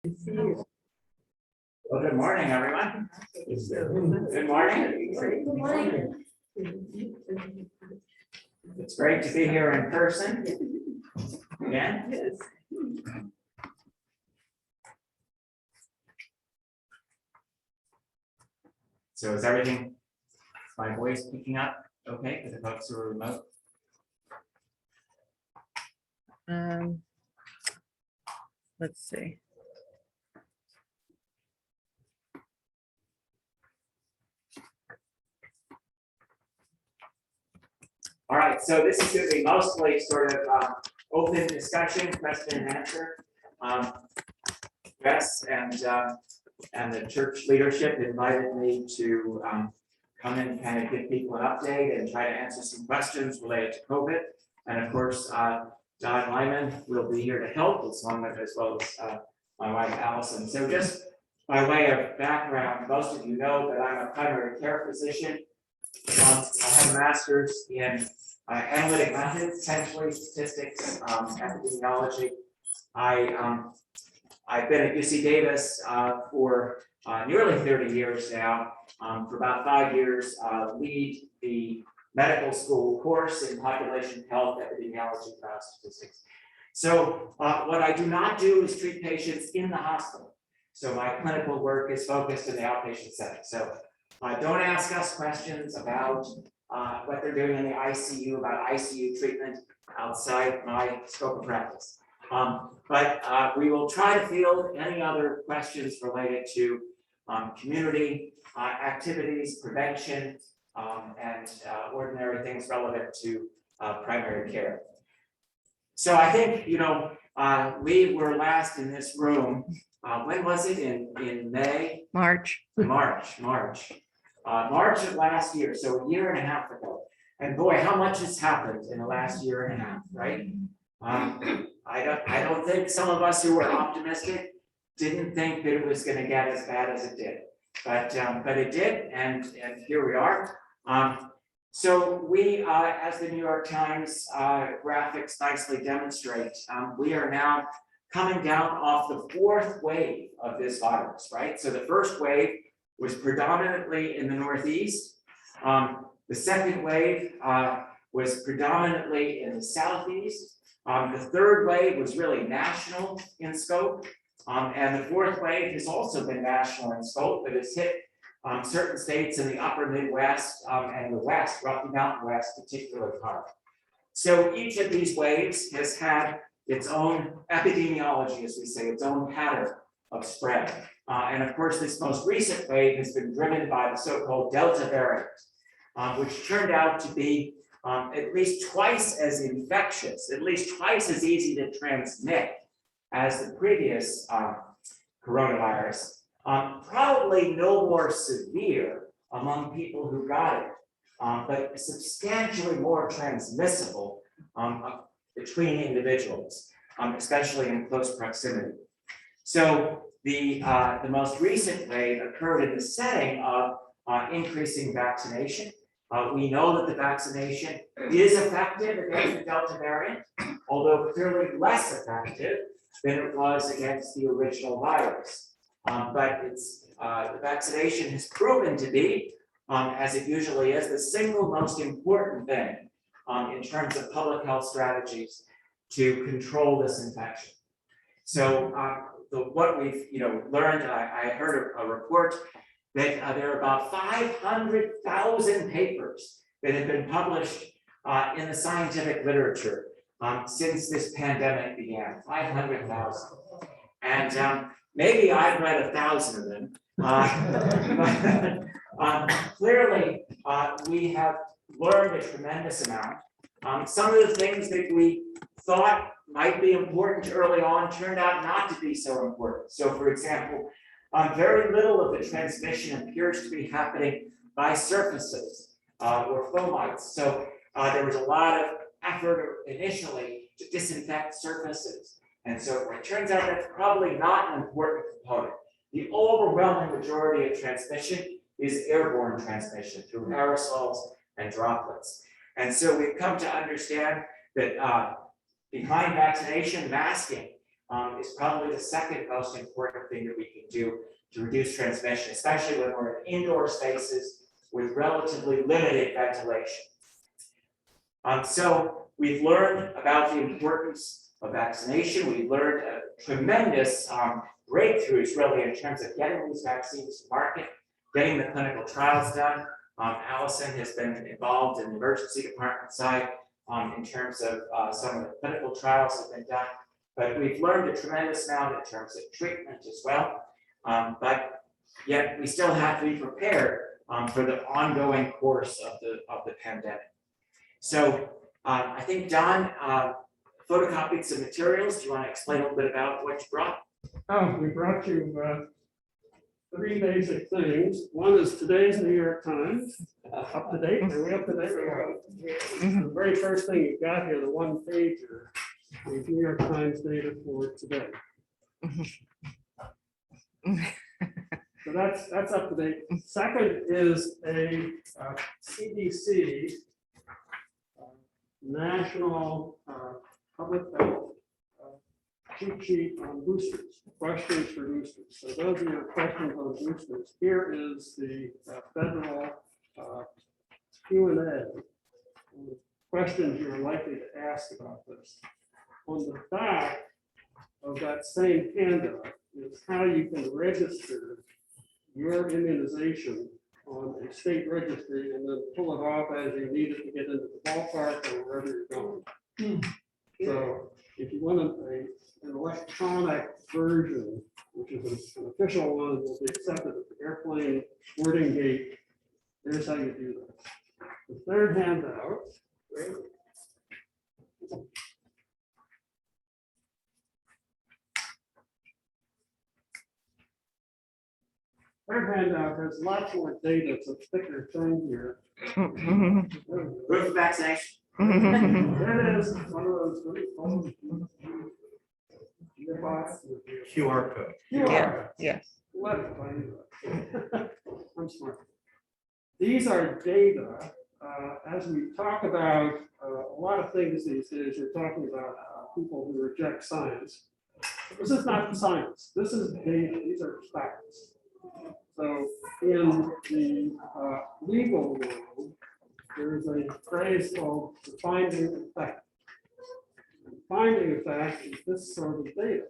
Well, good morning, everyone. Good morning. Good morning. It's great to be here in person again. Yes. So is everything, my voice picking up okay for the folks who are remote? Let's see. All right, so this is going to be mostly sort of open discussion, question and answer. Yes, and the church leadership invited me to come and kind of give people an update and try to answer some questions related to COVID. And of course, Don Lyman will be here to help, as well as my wife Allison. So just by way of background, most of you know that I'm a primary care physician. I have a master's in analytic methods, essentially statistics, epidemiology. I've been at UC Davis for nearly 30 years now. For about 5 years, lead the medical school course in population health, epidemiology, and biostatistics. So what I do not do is treat patients in the hospital. So my clinical work is focused in the outpatient setting. So don't ask us questions about what they're doing in the ICU, about ICU treatment outside my scope of practice. But we will try to field any other questions related to community activities, prevention, and ordinary things relevant to primary care. So I think, we were last in this room. When was it? In May? March. March of last year, so a year and a half ago. And boy, how much has happened in the last year and a half, right? I don't think some of us who were optimistic didn't think that it was going to get as bad as it did, but it did, and here we are. So we, as the New York Times graphics nicely demonstrate, we are now coming down off the fourth wave of this virus, right? So the first wave was predominantly in the Northeast. The second wave was predominantly in the Southeast. The third wave was really national in scope. And the fourth wave has also been national in scope, but it's hit certain states in the upper Midwest and the West, Rocky Mountain West, particularly hard. So each of these waves has had its own epidemiology, as we say, its own pattern of spread. And of course, this most recent wave has been driven by the so-called Delta variant, which turned out to be at least twice as infectious, at least twice as easy to transmit as the previous coronavirus. Probably no more severe among people who got it, but substantially more transmissible between individuals, especially in close proximity. So the most recent wave occurred in the setting of increasing vaccination. We know that the vaccination is effective against the Delta variant, although clearly less effective than it was against the original virus. But the vaccination has proven to be, as it usually is, the single most important thing in terms of public health strategies to control this infection. So what we've learned, I heard a report that there are about 500,000 papers that have been published in the scientific literature since this pandemic began, 500,000. And maybe I've read 1,000 of them. But clearly, we have learned a tremendous amount. Some of the things that we thought might be important early on turned out not to be so important. So for example, very little of the transmission appears to be happening by surfaces or fomites. So there was a lot of effort initially to disinfect surfaces. And so it turns out that's probably not an important component. The overwhelming majority of transmission is airborne transmission through aerosols and droplets. And so we've come to understand that behind vaccination, masking is probably the second most important thing that we can do to reduce transmission, especially when we're in indoor spaces with relatively limited ventilation. So we've learned about the importance of vaccination. We've learned tremendous breakthroughs really in terms of getting these vaccines to market, getting the clinical trials done. Allison has been involved in the emergency department side in terms of some of the clinical trials that have been done. But we've learned a tremendous amount in terms of treatment as well. But yet we still have to be prepared for the ongoing course of the pandemic. So I think Don photocopied some materials. Do you want to explain a little bit about what you brought? Oh, we brought you three basic things. One is today's New York Times, up to date. Are we up to date? The very first thing you got here, the one pager, is New York Times data for today. So that's up to date. Second is a CDC national public health cheat sheet on boosters, questions for boosters. So those are your questions on boosters. Here is the federal Q&A, questions you're likely to ask about this. On the back of that same handout is how you can register your immunization on a state registry and then pull it off as you need it to get into the ballpark or wherever you're going. So if you want an electronic version, which is an official one, will be accepted at the airplane boarding gate. Here's how you do that. The third handout. Third handout has lots more data. It's a thicker thing here. Proof of vaccination. There it is. One of those really cool QR code. Yeah. I'm smart. These are data. As we talk about a lot of things these days, we're talking about people who reject science. This is not science. This is data. These are facts. So in the legal world, there's a phrase called the finding of fact. Finding of fact is this sort of data.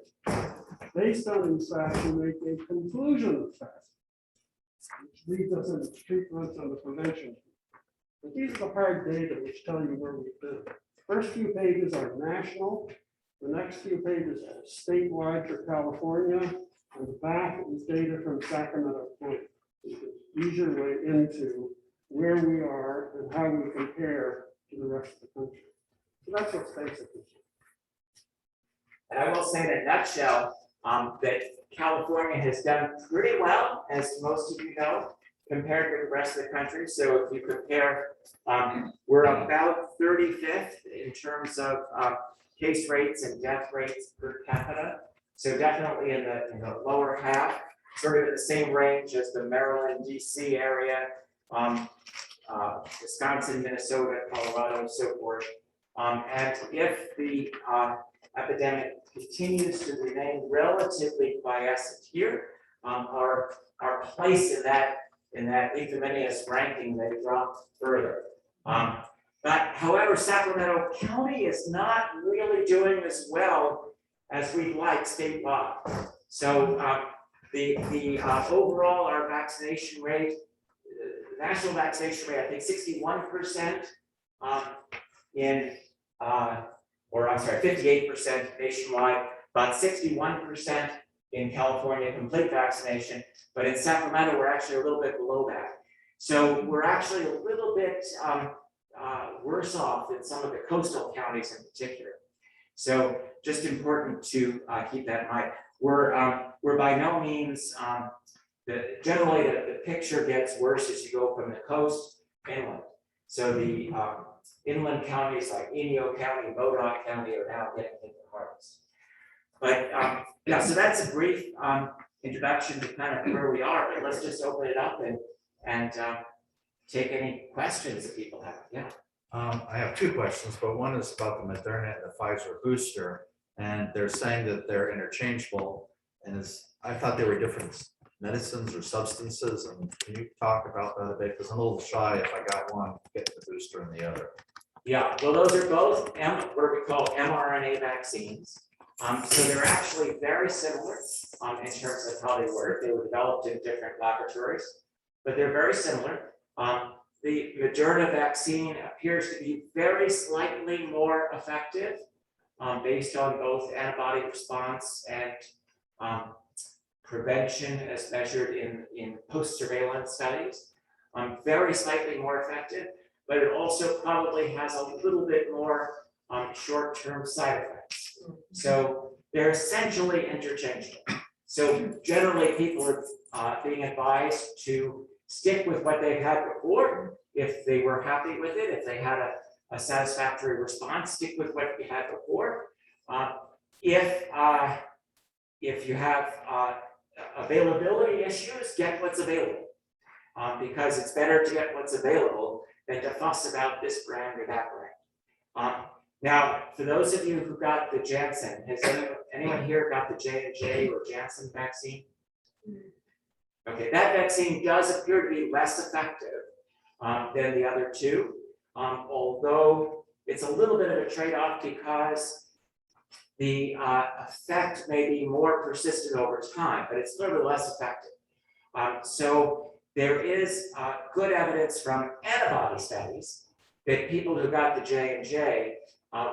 Based on these facts, you make a conclusion of facts, which leads us into treatments and the prevention. But these are the hard data which tell you where we've been. First few pages are national. The next few pages are statewide for California. And the back is data from Sacramento County. It's an easier way into where we are and how we compare to the rest of the country. So that's what's basically. And I will say in a nutshell, that California has done pretty well, as most of you know, compared with the rest of the country. So if you compare, we're about 35th in terms of case rates and death rates per capita. So definitely in the lower half, sort of in the same range as the Maryland, DC area, Wisconsin, Minnesota, Colorado, and so forth. And if the epidemic continues to remain relatively quiescent here, our place in that ignominious ranking may drop further. But however, Sacramento County is not really doing as well as we'd like statewide. So the overall, our vaccination rate, national vaccination rate, I think 61% or I'm sorry, 58% nationwide, about 61% in California, complete vaccination, but in Sacramento, we're actually a little bit below that. So we're actually a little bit worse off than some of the coastal counties in particular. So just important to keep that in mind. We're by no means, generally the picture gets worse as you go from the coast inland. So the inland counties like Inyo County, Modoc County are now getting hit the hardest. But yeah, so that's a brief introduction to kind of where we are. But let's just open it up and take any questions that people have. Yeah. I have two questions, but one is about the Moderna and the Pfizer booster. And they're saying that they're interchangeable, and I thought they were different medicines or substances, and can you talk about that a bit? Because I'm a little shy if I got one, get the booster in the other. Yeah, well, those are both what we call mRNA vaccines. So they're actually very similar in terms of how they work. They were developed in different laboratories, but they're very similar. The Moderna vaccine appears to be very slightly more effective based on both antibody response and prevention as measured in post-surveillance studies. Very slightly more effective, but it also probably has a little bit more short-term side effects. So they're essentially interchangeable. So generally people are being advised to stick with what they've had before. If they were happy with it, if they had a satisfactory response, stick with what you had before. If you have availability issues, get what's available. Because it's better to get what's available than to fuss about this brand or that brand. Now, for those of you who got the Janssen, has anyone here got the J&J or Janssen vaccine? Okay, that vaccine does appear to be less effective than the other two, although it's a little bit of a trade-off because the effect may be more persistent over time, but it's nevertheless effective. So there is good evidence from antibody studies that people who got the J&J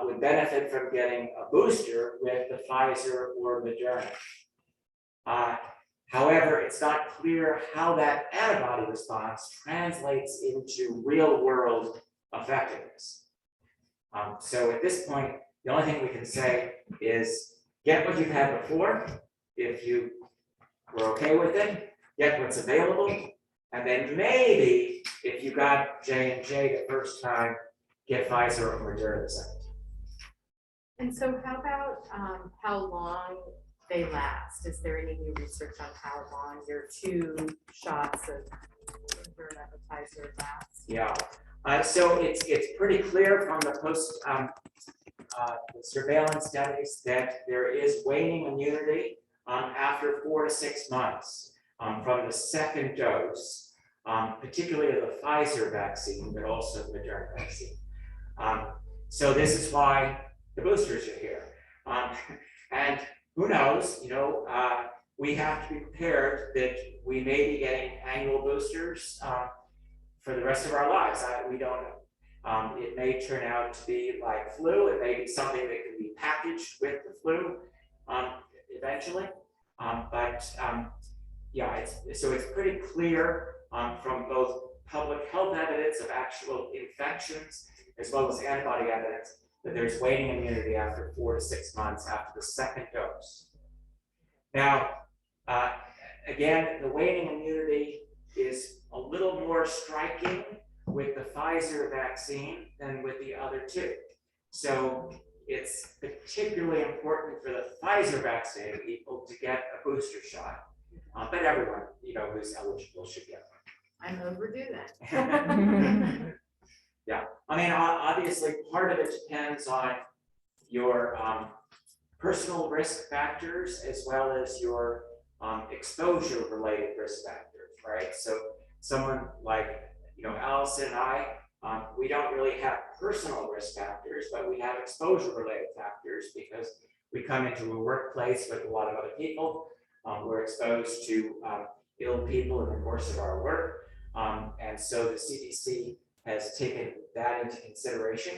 would benefit from getting a booster with the Pfizer or Moderna. However, it's not clear how that antibody response translates into real-world effectiveness. So at this point, the only thing we can say is get what you've had before. If you were okay with it, get what's available, and then maybe if you got J&J the first time, get Pfizer or Moderna the second. And so how about how long they last? Is there any new research on how long your 2 shots of Moderna or Pfizer last? Yeah, so it's pretty clear from the post the surveillance studies that there is waning immunity after 4 to 6 months from the second dose, particularly of the Pfizer vaccine, but also the Moderna vaccine. So this is why the boosters are here. And who knows, we have to be prepared that we may be getting annual boosters for the rest of our lives. We don't know. It may turn out to be like flu. It may be something that can be packaged with the flu eventually. Yeah, so it's pretty clear from both public health evidence of actual infections as well as antibody evidence that there's waning immunity after 4 to 6 months after the second dose. Now, again, the waning immunity is a little more striking with the Pfizer vaccine than with the other 2. So it's particularly important for the Pfizer vaccinated people to get a booster shot. But everyone, who's eligible should get one. I'm overdue then. Yeah, I mean, obviously, part of it depends on your personal risk factors as well as your exposure-related risk factors, right? So someone like, Allison and I, we don't really have personal risk factors, but we have exposure-related factors because we come into a workplace with a lot of other people. We're exposed to ill people in the course of our work. And so the CDC has taken that into consideration.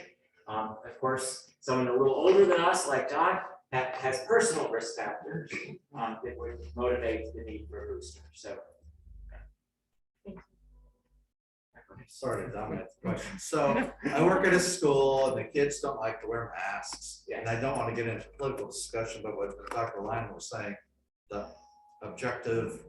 Of course, someone a little older than us, like Don, has personal risk factors that would motivate the need for a booster. So, Sorry to dominate the question. So I work at a school and the kids don't like to wear masks. Yeah. And I don't want to get into political discussion, but what Dr. Lyman was saying, the objective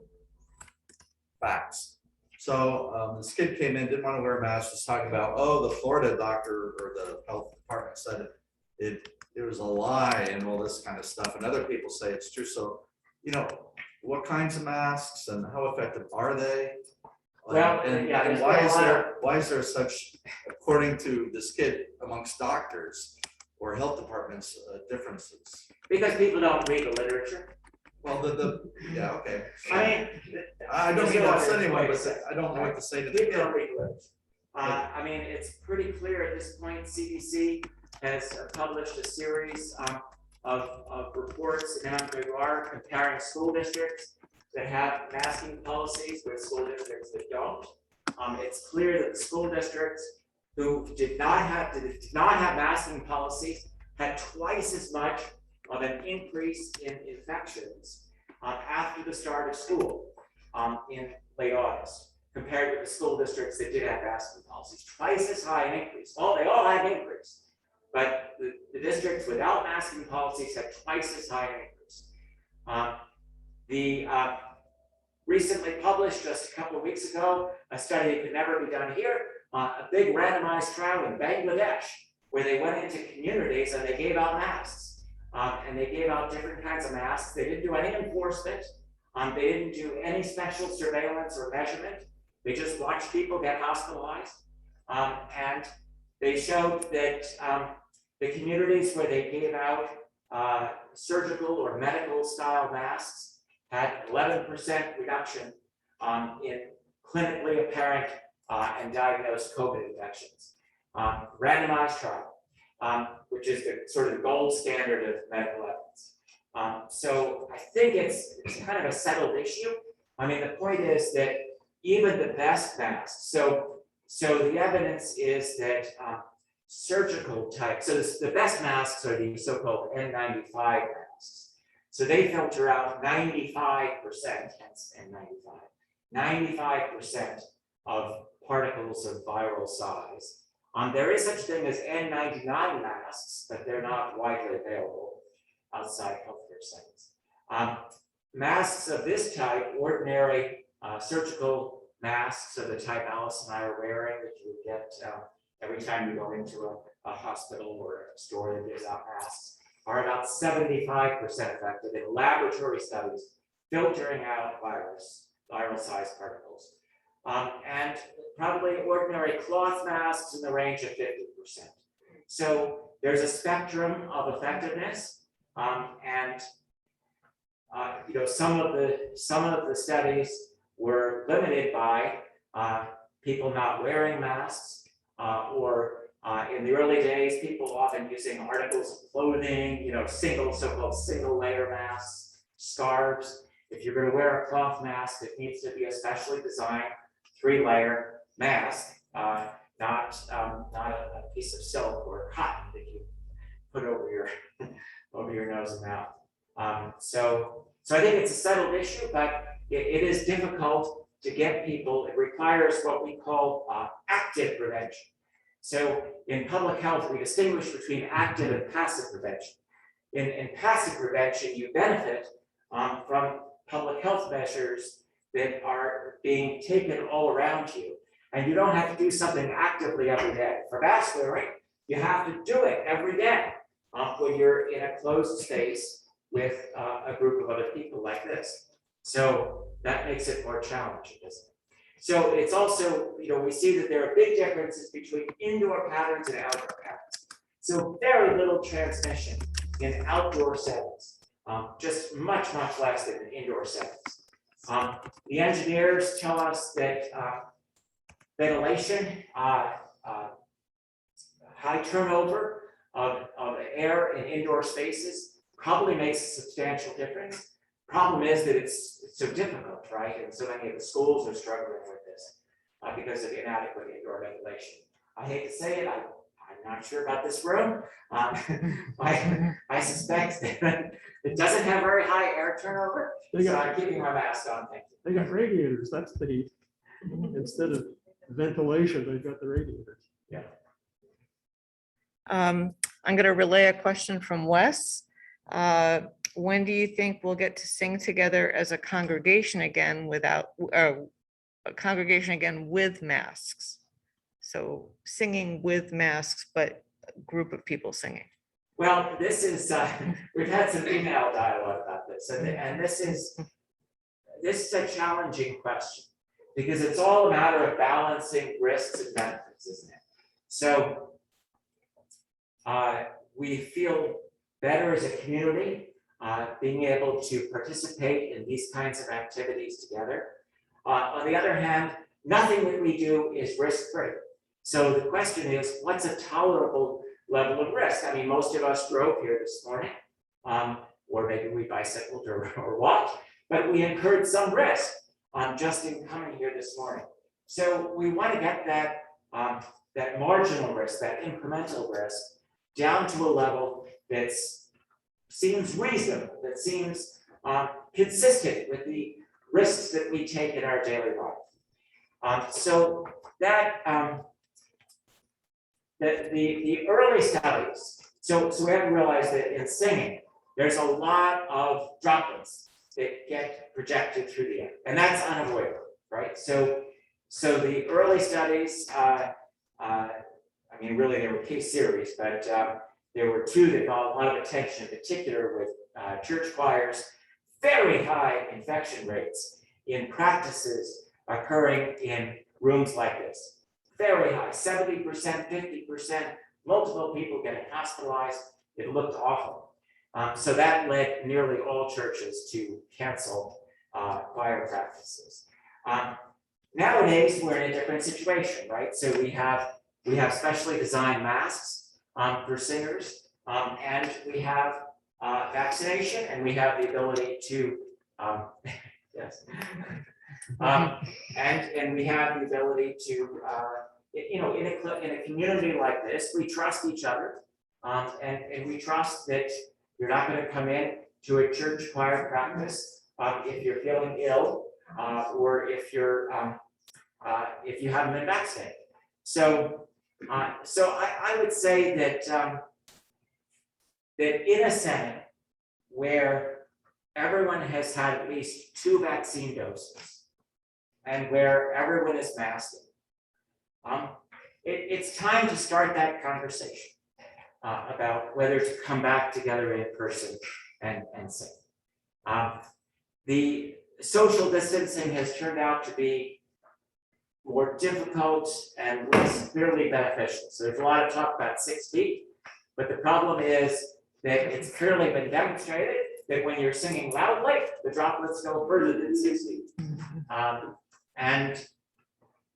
facts. So this kid came in, didn't want to wear a mask, was talking about, oh, the Florida doctor or the health department said it was a lie and all this kind of stuff. And other people say it's true. So, what kinds of masks and how effective are they? Well, and yeah, there's why been a is lot why is there such, according to this kid amongst doctors, or health departments differences. Because people don't read the literature. Well, yeah, okay. I mean. I don't there's mean no to other upset anyone, way to but say it. I don't know what to say to the People kid. don't read the literature. I mean, it's pretty clear at this point, CDC has published a series of reports in MMWR comparing school districts that have masking policies with school districts that don't. It's clear that the school districts who did not have masking policies had twice as much of an increase in infections after the start of school in late August, compared with the school districts that did have masking policies. Twice as high an increase. They all had an increase, but the districts without masking policies had twice as high an increase. Recently published just a couple of weeks ago, a study that could never be done here, a big randomized trial in Bangladesh, where they went into communities and they gave out masks. And they gave out different kinds of masks. They didn't do any enforcement. They didn't do any special surveillance or measurement. They just watched people get hospitalized. And they showed that the communities where they gave out surgical or medical style masks had 11% reduction in clinically apparent and diagnosed COVID infections. Randomized trial, which is the sort of the gold standard of medical evidence. So I think it's kind of a settled issue. I mean, the point is that even the best masks, so the evidence is that surgical type, so the best masks are the so-called N95 masks. So they filter out 95%, hence N95, 95% of particles of viral size. There is such a thing as N99 masks, but they're not widely available outside healthcare settings. Masks of this type, ordinary surgical masks of the type Alice and I are wearing that you would get every time you go into a hospital or a store that gives out masks, are about 75% effective in laboratory studies, filtering out viral sized particles. And probably ordinary cloth masks in the range of 50%. So there's a spectrum of effectiveness, and some of the studies were limited by people not wearing masks, or in the early days, people often using articles of clothing, so-called single layer masks, scarves. If you're going to wear a cloth mask, it needs to be a specially designed 3-layer mask, not a piece of silk or cotton that you put over your nose and mouth. So I think it's a settled issue, but it is difficult to get people. It requires what we call active prevention. So in public health, we distinguish between active and passive prevention. In passive prevention, you benefit from public health measures that are being taken all around you, and you don't have to do something actively every day. For mask wearing, you have to do it every day when you're in a closed space with a group of other people like this. So that makes it more challenging, isn't it? So it's also, we see that there are big differences between indoor patterns and outdoor patterns. So very little transmission in outdoor settings, just much less than in indoor settings. The engineers tell us that ventilation, high turnover of air in indoor spaces probably makes a substantial difference. Problem is that it's so difficult, right? And so many of the schools are struggling with this because of inadequate indoor ventilation. I hate to say it, I'm not sure about this room. I suspect that it doesn't have very high air turnover, so I'm keeping my mask on, thank you. They got radiators, that's the heat. Instead of ventilation, they've got the radiators. Yeah. I'm going to relay a question from Wes. When do you think we'll get to sing together as a congregation again with masks? So singing with masks, but a group of people singing. Well, this is, we've had some email dialogue about this, and this is a challenging question because it's all a matter of balancing risks and benefits, isn't it? So we feel better as a community, being able to participate in these kinds of activities together. On the other hand, nothing that we do is risk-free. So the question is, what's a tolerable level of risk? I mean, most of us drove here this morning, or maybe we bicycled or walked, but we incurred some risk just in coming here this morning. So we want to get that, that marginal risk, that incremental risk, down to a level that seems reasonable, that seems consistent with the risks that we take in our daily life. So that the early studies, so we have to realize that in singing, there's a lot of droplets that get projected through the air, and that's unavoidable, right? So the early studies, I mean, really there were case series, but there were two that got a lot of attention, in particular with church choirs, very high infection rates in practices occurring in rooms like this. Very high, 70%, 50%, multiple people getting hospitalized. It looked awful. So that led nearly all churches to cancel choir practices. Nowadays, we're in a different situation, right? So we have specially designed masks for singers, and we have vaccination, and we have the ability to, yes. And we have the ability to, you know, in a community like this, we trust each other, and we trust that you're not going to come in to a church choir practice if you're feeling ill, or if you haven't been vaccinated. So I would say that that in a setting where everyone has had at least 2 vaccine doses and where everyone is masked, it's time to start that conversation about whether to come back together in person and sing. The social distancing has turned out to be more difficult and less clearly beneficial. So there's a lot of talk about 6 feet, but the problem is that it's clearly been demonstrated that when you're singing loudly, the droplets go further than 6 feet. And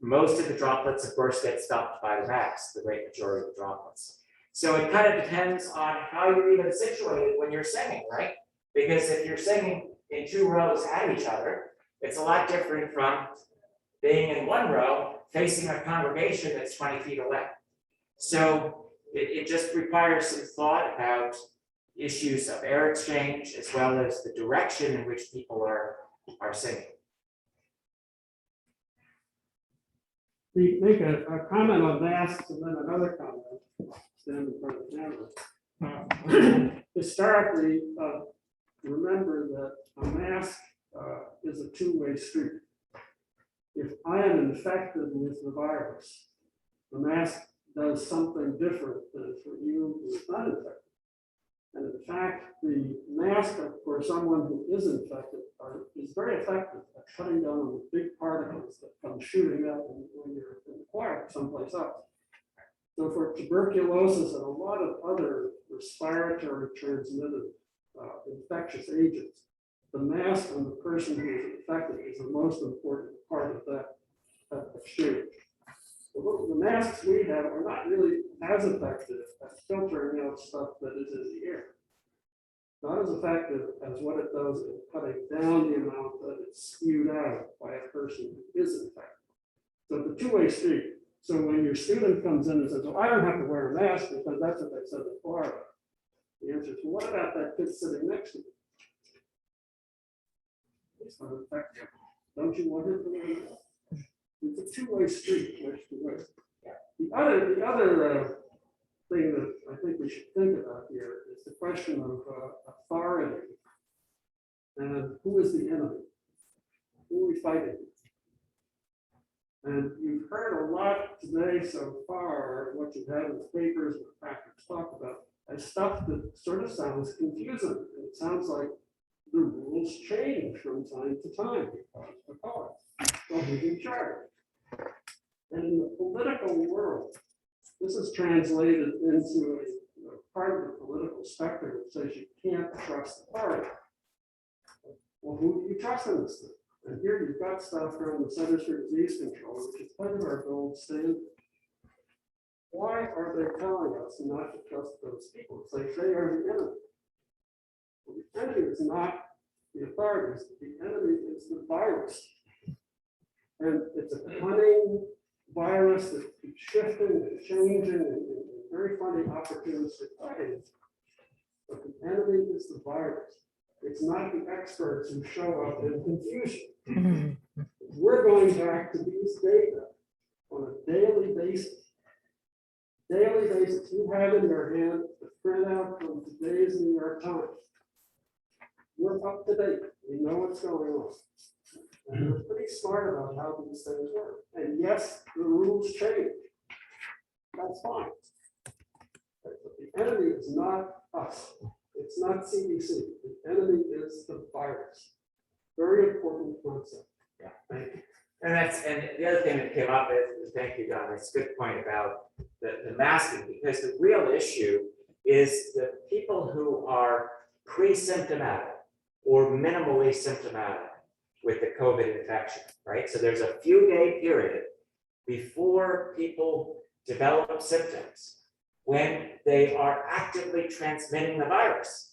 most of the droplets, of course, get stopped by the mask, the great majority of the droplets. So it kind of depends on how you're even situated when you're singing, right? Because if you're singing in 2 rows at each other, it's a lot different from being in 1 row facing a congregation that's 20 feet away. So it just requires some thought about issues of air exchange as well as the direction in which people are singing. We make a comment on masks and then another comment. Stand in front of the camera. Historically, remember that a mask is a 2-way street. If I am infected with the virus, the mask does something different than for you who is not infected. And in fact, the mask for someone who is infected is very effective at cutting down the big particles that come shooting up when you're in the choir someplace else. So for tuberculosis and a lot of other respiratory transmitted infectious agents, the mask on the person who is infected is the most important part of that exchange. The masks we have are not really as effective at filtering out stuff that is in the air. Not as effective as what it does in cutting down the amount that it's spewed out by a person who is infected. So it's a 2-way street. So when your student comes in and says, well, I don't have to wear a mask because that's what they said in Florida. The answer is, well, what about that kid sitting next to you? It's not effective. Don't you want him to wear a mask? It's a 2-way street, which to wear. The other thing that I think we should think about here is the question of authority and who is the enemy? Who are we fighting? And you've heard a lot today so far, what you've had in the papers and the practice talk about, as stuff that sort of sounds confusing. It sounds like the rules change from time to time because who's in charge. And in the political world, this is translated into a part of the political spectrum that says you can't trust the party. Well, who do you trust in this thing? And here you've got stuff from the Centers for Disease Control, which is part of our gold standard. Why are they telling us not to trust those people? It's like they are the enemy. Well, the enemy is not the authorities, the enemy is the virus. And it's a cunning virus that keeps shifting and changing and very funny opportunistic ways. But the enemy is the virus. It's not the experts who show up in confusion. We're going back to these data on a daily basis. Daily basis, you have in your hand the printout from today's New York Times. We're up to date. We know what's going on. And we're pretty smart about how these things work. And yes, the rules change. That's fine. But the enemy is not us. It's not CDC. The enemy is the virus. Very important concept. Yeah, thank you. And the other thing that came up is, thank you, Don, it's a good point about the masking, because the real issue is the people who are pre-symptomatic or minimally symptomatic with the COVID infection, right? So there's a few day period before people develop symptoms when they are actively transmitting the virus.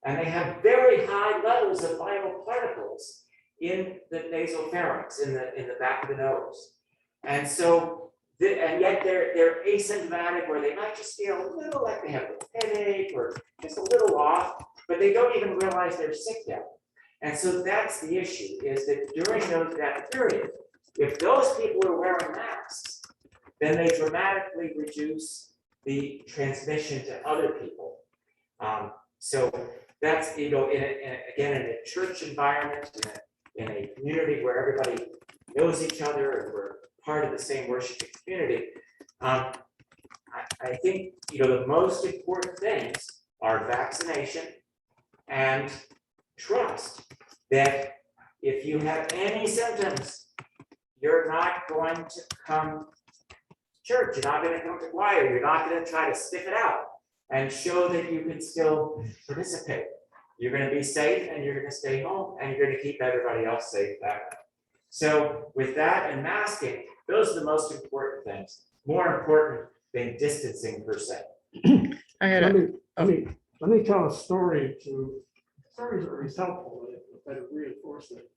And they have very high levels of viral particles in the nasopharynx, in the back of the nose. And so, and yet they're asymptomatic, or they might just feel a little like they have a headache or just a little off, but they don't even realize they're sick yet. And so that's the issue, is that during that period, if those people are wearing masks, then they dramatically reduce the transmission to other people. So that's, you know, again, in a church environment, in a community where everybody knows each other and we're part of the same worshiping community, I think, you know, the most important things are vaccination and trust that if you have any symptoms, you're not going to come to church, you're not going to come to choir, you're not going to try to stiff it out and show that you can still participate. You're going to be safe and you're going to stay home and you're going to keep everybody else safe that way. So with that and masking, those are the most important things, more important than distancing per se. I had a, Let me tell a story stories are always helpful that have reinforced it.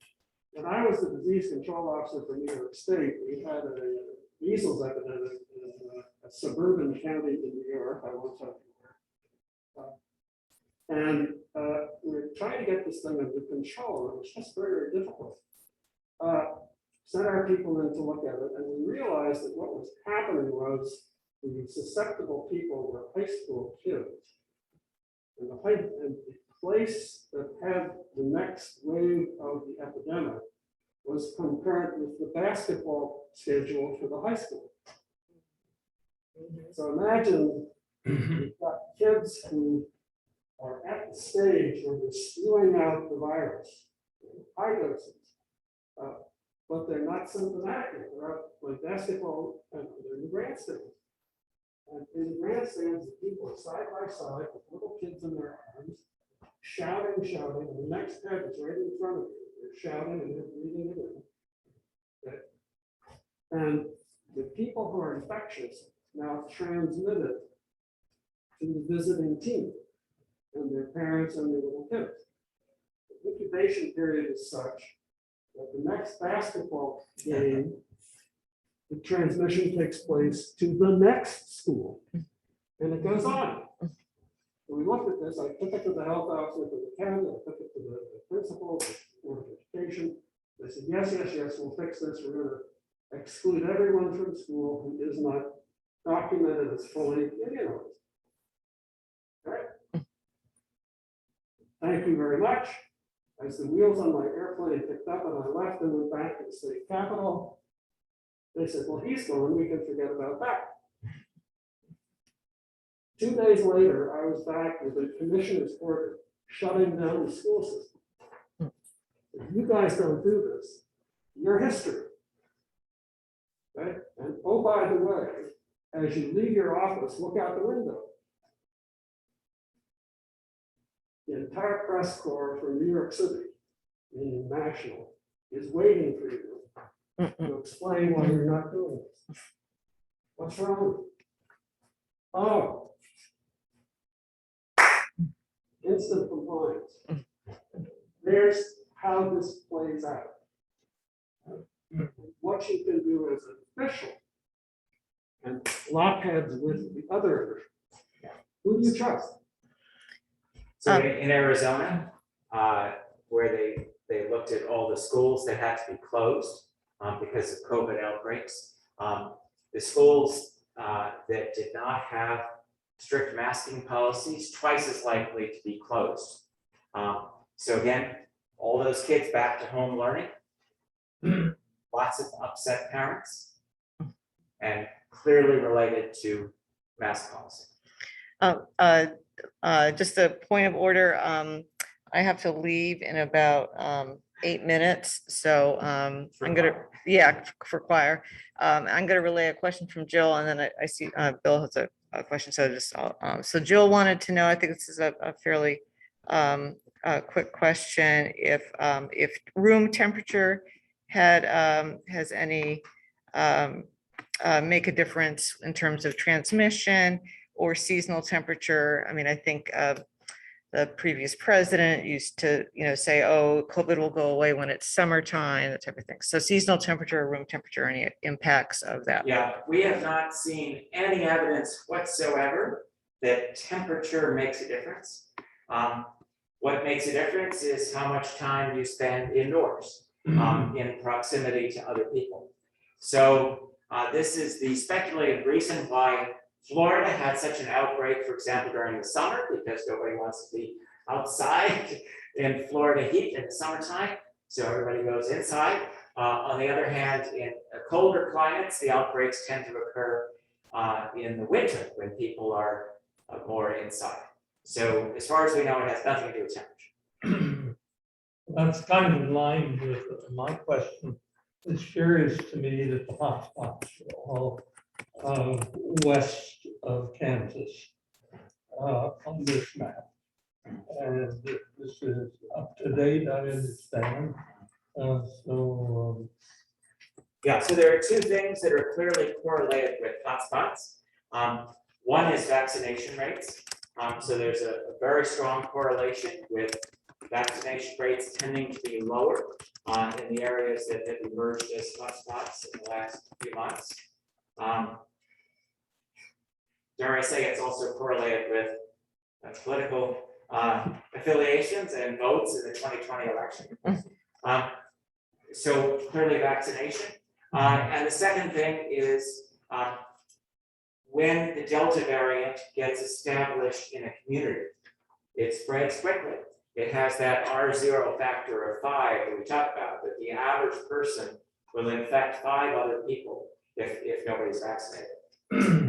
When I was the disease control officer for New York State, we had a measles epidemic in a suburban county in New York. I won't tell you where. And we were trying to get this thing under control. It was just very, very difficult. Sent our people in to look at it, and we realized that what was happening was the susceptible people were high school kids. And the place that had the next wave of the epidemic was concurrent with the basketball schedule for the high school. So imagine you've got kids who are at the stage where they're spewing out the virus, high doses, but they're not symptomatic. They're out playing basketball and they're in the grandstands. And in the grandstands, the people are side by side with little kids in their arms, shouting, and the next head is right in front of you. They're shouting and they're breathing it in. Okay. And the people who are infectious now transmit it to the visiting team and their parents and their little kids. The incubation period is such that the next basketball game, the transmission takes place to the next school, and it goes on. So we looked at this. I took it to the health officer for the county. I took it to the principal of the Board of Education. They said, yes, we'll fix this. We're going to exclude everyone from school who is not documented as fully immunized. All right. Thank you very much. As the wheels on my airplane picked up and I left and went back to the state capitol, they said, well, he's gone, we can forget about that. 2 days later, I was back with a commissioner's order shutting down the school system. If you guys don't do this, you're history. Okay? And oh, by the way, as you leave your office, look out the window. The entire press corps from New York City, meaning national, is waiting for you to explain why you're not doing this. What's wrong? Oh. Instant compliance. There's how this plays out. What you can do as an official and lock heads with the other officials. Who do you trust? So in Arizona, where they looked at all the schools that had to be closed because of COVID outbreaks, the schools that did not have strict masking policies, twice as likely to be closed. So again, all those kids back to home learning, lots of upset parents, and clearly related to mask policy. Just a point of order, I have to leave in about 8 minutes, so I'm gonna, yeah, for choir. I'm gonna relay a question from Jill, and then I see Bill has a question, so just, so Jill wanted to know, I think this is a fairly quick question, if room temperature has any make a difference in terms of transmission or seasonal temperature. I mean, I think the previous president used to, say, oh, COVID will go away when it's summertime, that type of thing. So seasonal temperature, room temperature, any impacts of that? Yeah, we have not seen any evidence whatsoever that temperature makes a difference. What makes a difference is how much time you spend indoors in proximity to other people. So this is the speculated reason why Florida had such an outbreak, for example, during the summer, because nobody wants to be outside in Florida heat in the summertime, so everybody goes inside. On the other hand, in colder climates, the outbreaks tend to occur in the winter when people are more inside. So as far as we know, it has nothing to do with temperature. That's kind of in line with my question. It's curious to me that the hotspots are all west of Kansas on this map. And this is up to date, I understand. Yeah, so there are two things that are clearly correlated with hotspots. One is vaccination rates. So there's a very strong correlation with vaccination rates tending to be lower in the areas that have emerged as hotspots in the last few months. Dare I say it's also correlated with political affiliations and votes in the 2020 election. So clearly vaccination. And the second thing is when the Delta variant gets established in a community, it spreads quickly. It has that R0 factor of 5 that we talked about, that the average person will infect 5 other people if nobody's vaccinated.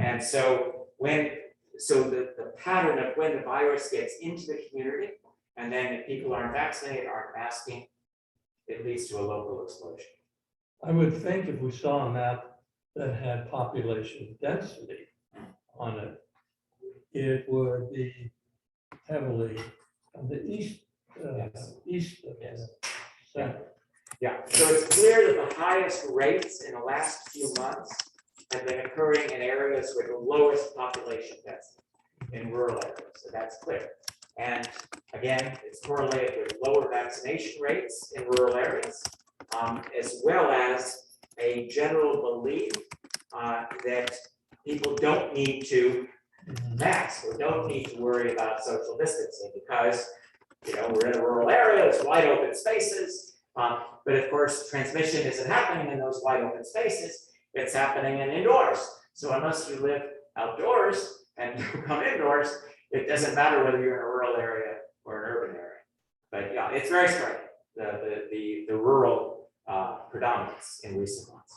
And so the pattern of when the virus gets into the community, and then if people aren't vaccinated, aren't masking, it leads to a local explosion. I would think if we saw a map that had population density on it, it would be heavily on the east, east of the center. Yeah, so it's clear that the highest rates in the last few months have been occurring in areas with the lowest population density in rural areas, so that's clear. And again, it's correlated with lower vaccination rates in rural areas, as well as a general belief that people don't need to mask or don't need to worry about social distancing because, we're in a rural area, there's wide open spaces, but of course, transmission isn't happening in those wide open spaces, it's happening in indoors. So unless you live outdoors and you come indoors, it doesn't matter whether you're in a rural area or an urban area. But yeah, it's very striking, the rural predominance in recent months.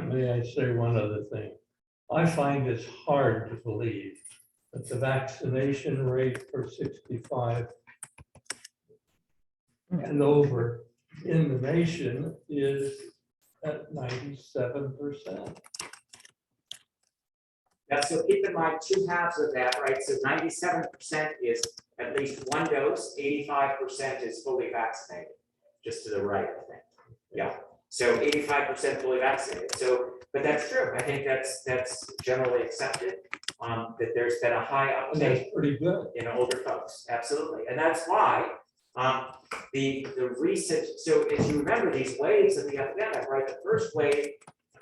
May I say one other thing? I find it's hard to believe that the vaccination rate for 65 and over in the nation is at 97%. Now, so keep in mind two halves of that, right? So 97% is at least one dose, 85% is fully vaccinated, just to the right, I think. Yeah, so 85% fully vaccinated. So, but that's true. I think that's generally accepted, that there's been a high And that's uptake pretty good. in older folks, absolutely. And that's why the recent, so as you remember these waves of the epidemic, right? The first wave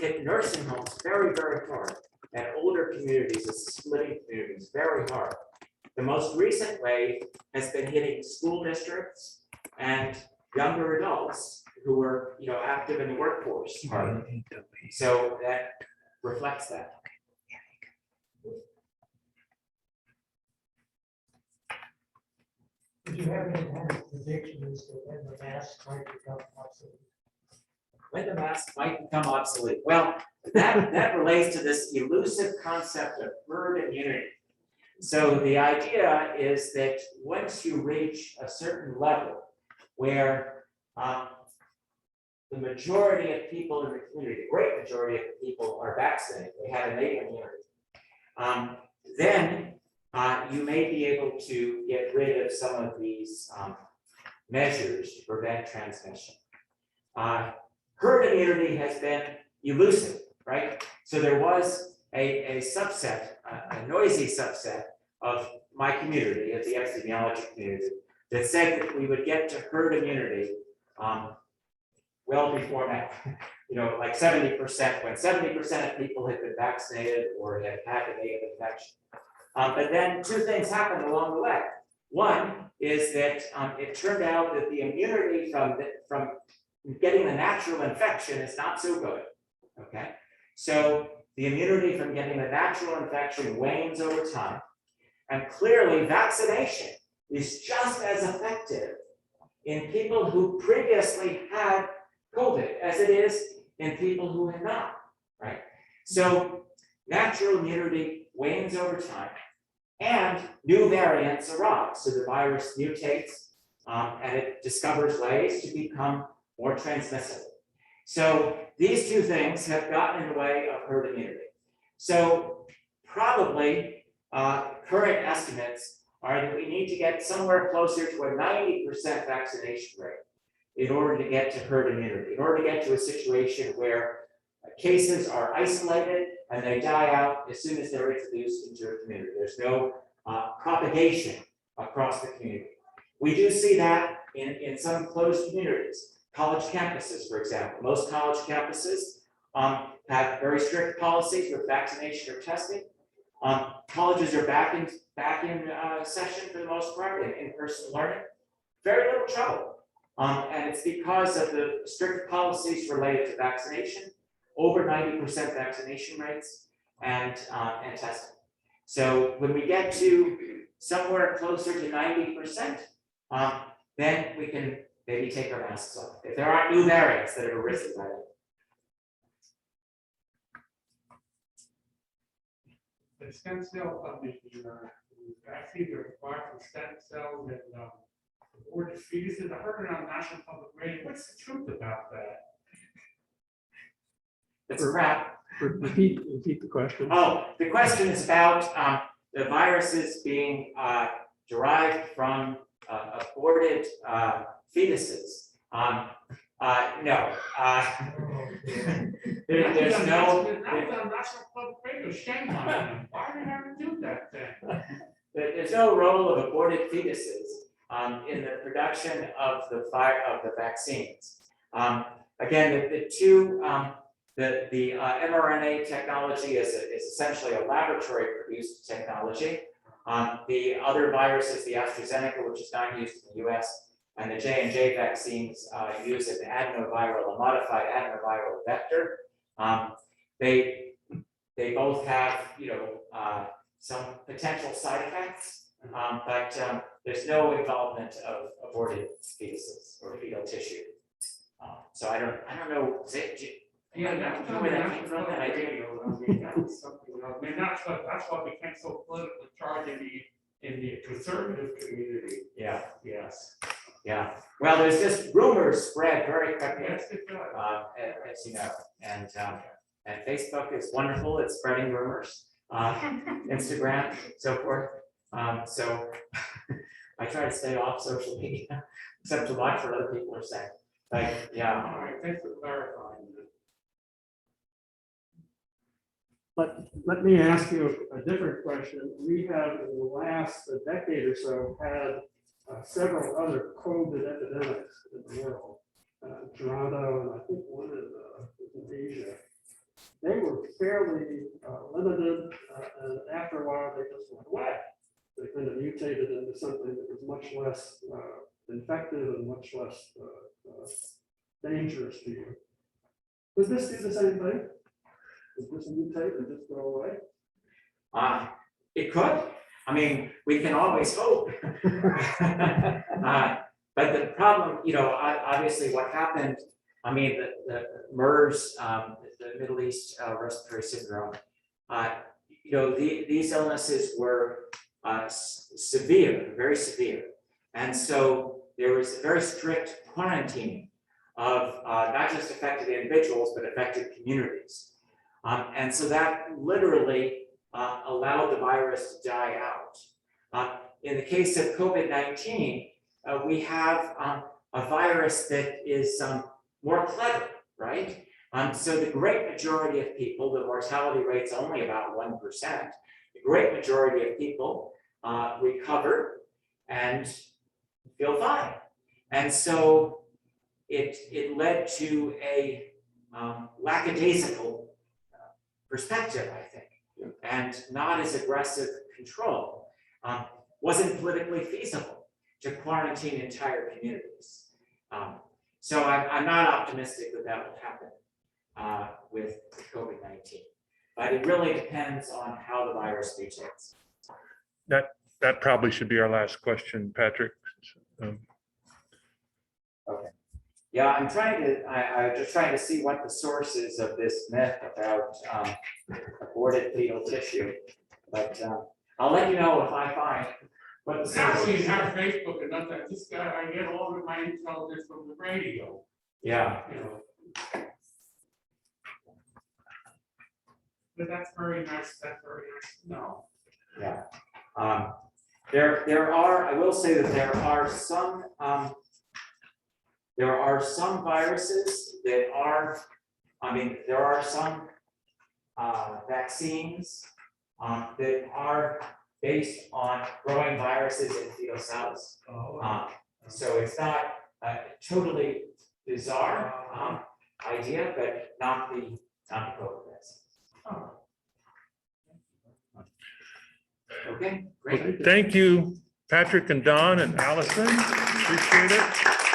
hit nursing homes very, very hard, and older communities, the splitting communities, very hard. The most recent wave has been hitting school districts and younger adults who are, active in the workforce hard. So that reflects that. Did you have any kind of predictions that when the mask might become obsolete? When the mask might become obsolete. Well, that relates to this elusive concept of herd immunity. So the idea is that once you reach a certain level where the majority of people in the community, the great majority of people are vaccinated, they have innate immunity, then you may be able to get rid of some of these measures to prevent transmission. Herd immunity has been elusive, right? So there was a subset, a noisy subset of my community, of the epidemiology community, that said that we would get to herd immunity well before now. Like 70%, when 70% of people had been vaccinated or had had a native infection. But then two things happened along the way. One is that it turned out that the immunity from getting the natural infection is not so good, okay? So the immunity from getting the natural infection wanes over time. And clearly vaccination is just as effective in people who previously had COVID as it is in people who had not, right? So natural immunity wanes over time and new variants arise. So the virus mutates and it discovers ways to become more transmissible. So these two things have gotten in the way of herd immunity. So probably current estimates are that we need to get somewhere closer to a 90% vaccination rate in order to get to herd immunity, in order to get to a situation where cases are isolated and they die out as soon as they're introduced into a community. There's no propagation across the community. We do see that in some closed communities. College campuses, for example. Most college campuses have very strict policies with vaccination or testing. Colleges are back in session for the most part, in-person learning. Very little trouble. And it's because of the strict policies related to vaccination, over 90% vaccination rates, and testing. So when we get to somewhere closer to 90%, then we can maybe take our masks off, if there aren't new variants that have arisen by then. The stem cell of the vaccine are required from stem cells and aborted fetuses. I heard it on National Public Radio. What's the truth about that? It's crap. Repeat the question. Oh, the question is about the viruses being derived from aborted fetuses. No. There's no. That was on National Public Radio. Shame on them. Why do they have to do that then? There's no role of aborted fetuses in the production of the vaccines. Again, the two, the mRNA technology is essentially a laboratory produced technology. The other viruses, the AstraZeneca, which is not used in the US, and the J&J vaccines use an adenoviral, a modified adenoviral vector. They both have, some potential side effects, but there's no involvement of aborted fetuses or fetal tissue. So I don't know. Yeah, that's where that came from. That idea. Something else. I mean, that's why we can't so politically charged in the conservative community. Yeah. Yes. Yeah. Well, there's just rumors spread very quickly, Yes, it does. as you know, and Facebook is wonderful at spreading rumors. Instagram, so forth. So I try to stay off social media, except to watch what other people are saying. But yeah, All right, thanks for clarifying that. But let me ask you a different question. We have in the last decade or so had several other COVID epidemics in the world. Toronto, and I think one in Asia. They were fairly limited, and after a while, they just went away. They kind of mutated into something that was much less infective and much less dangerous to you. Does this do the same thing? Does this mutate and just go away? it could. I mean, we can always hope. But the problem, obviously what happened, I mean, the MERS, the Middle East Respiratory Syndrome, these illnesses were severe, very severe. And so there was a very strict quarantining of not just affected individuals, but affected communities. And so that literally allowed the virus to die out. In the case of COVID-19, we have a virus that is more clever, right? So the great majority of people, the mortality rate's only about 1%. The great majority of people recover and feel fine. And so it led to a lackadaisical perspective, I think, and not as aggressive control. Wasn't politically feasible to quarantine entire communities. So I'm not optimistic that will happen with COVID-19, but it really depends on how the virus mutates. That probably should be our last question, Patrick. Yeah, I'm just trying to see what the source is of this myth about aborted fetal tissue, but I'll let you know if I find what the source Actually, is. it's not Facebook and nothing, I get all of my intelligence from the radio, Yeah, you know. But that's very nice to know. yeah. There are, I will say that there are some viruses that are, there are some vaccines that are based on growing viruses in fetal cells. So it's not a totally bizarre idea, but not the COVID vaccine. Okay, great. Thank you, Patrick and Don and Allison. Appreciate it.